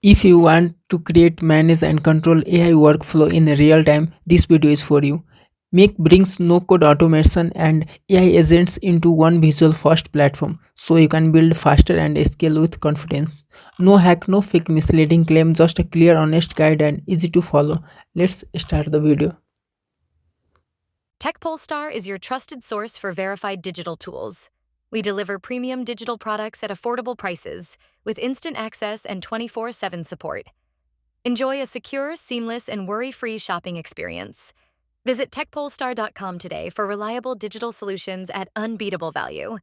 If you want to create, manage, and control AI workflow in real time, this video is for you. Make brings no code automation and AI agents into one visual first platform so you can build faster and scale with confidence. No hack, no fake misleading claim, just a clear, honest guide and easy to follow. Let's start the video. TechPolestar is your trusted source for verified digital tools. We deliver premium digital products at affordable prices with instant access and 24/7 support. Enjoy a secure, seamless, and worry-free shopping experience. Visit techpolestar.com today for reliable digital solutions at unbeatable value.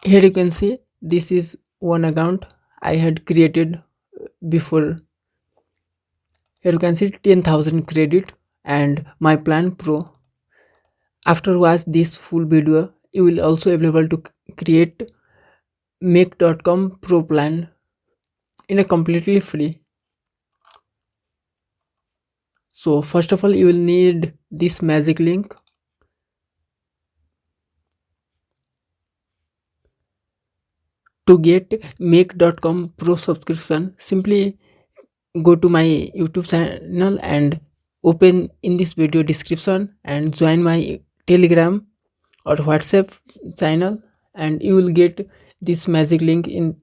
Here you can see this is one account I had created before. Here you can see 10,000 credit and my plan pro. After watch this full video, you will also able to create make.com pro plan in a completely free. So first of all, you will need this magic link. To get make.com pro subscription, simply go to my YouTube channel and open in this video description and join my Telegram or WhatsApp channel, and you will get this magic link. In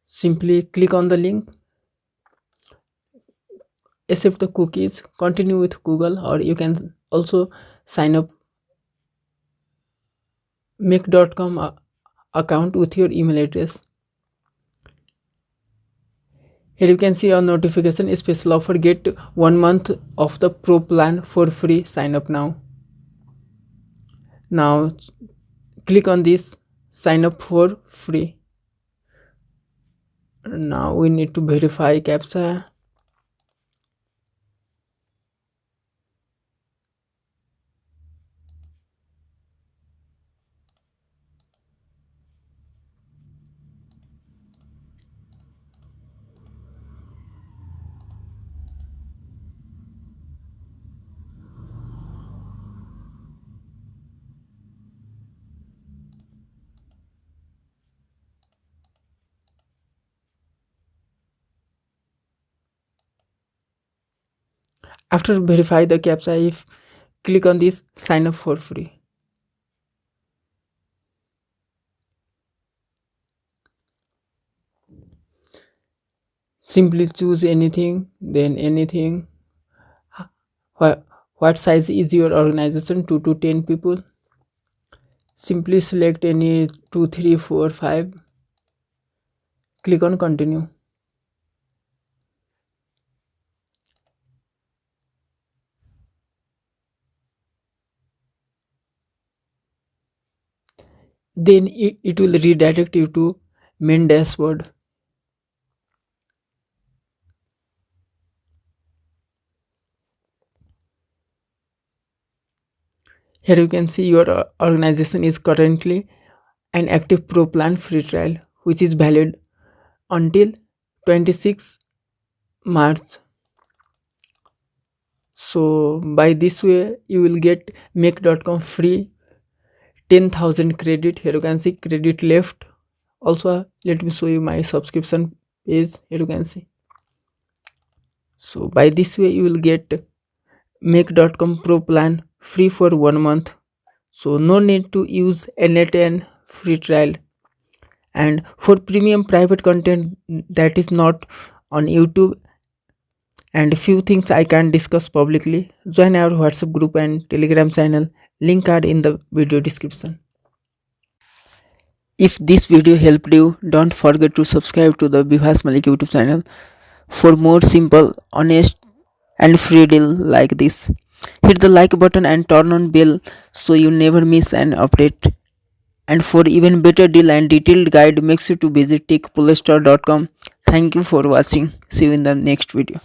simply click on the link, accept the cookies, continue with Google, or you can also sign up make.com account with your email address. Here you can see a notification, special offer, get 1 month of the pro plan for free, sign up now. Now click on this sign up for free. Now we need to verify captcha. After verify the captcha, if click on this sign up for free. Simply choose anything, then anything. What size is your organization? 2 to 10 people. Simply select any 2, 3, 4, 5. Click on continue. Then it will redirect you to main dashboard. Here you can see your organization is currently an active pro plan free trial, which is valid until 26 March. So by this way you will get make.com free 10,000 credit. Here you can see credit left. Also let me show you my subscription page. Here you can see. So by this way you will get make.com pro plan free for 1 month. So no need to use N8N free trial. And for premium private content that is not on YouTube and few things I can discuss publicly, join our WhatsApp group and Telegram channel. Link are in the video description. If this video helped you, don't forget to subscribe to the Bivas Malik YouTube channel for more simple, honest and free deal like this. Hit the like button and turn on bell so you never miss an update. And for even better deal and detailed guide, make sure to visit techpolestar.com. Thank you for watching. See you in the next video.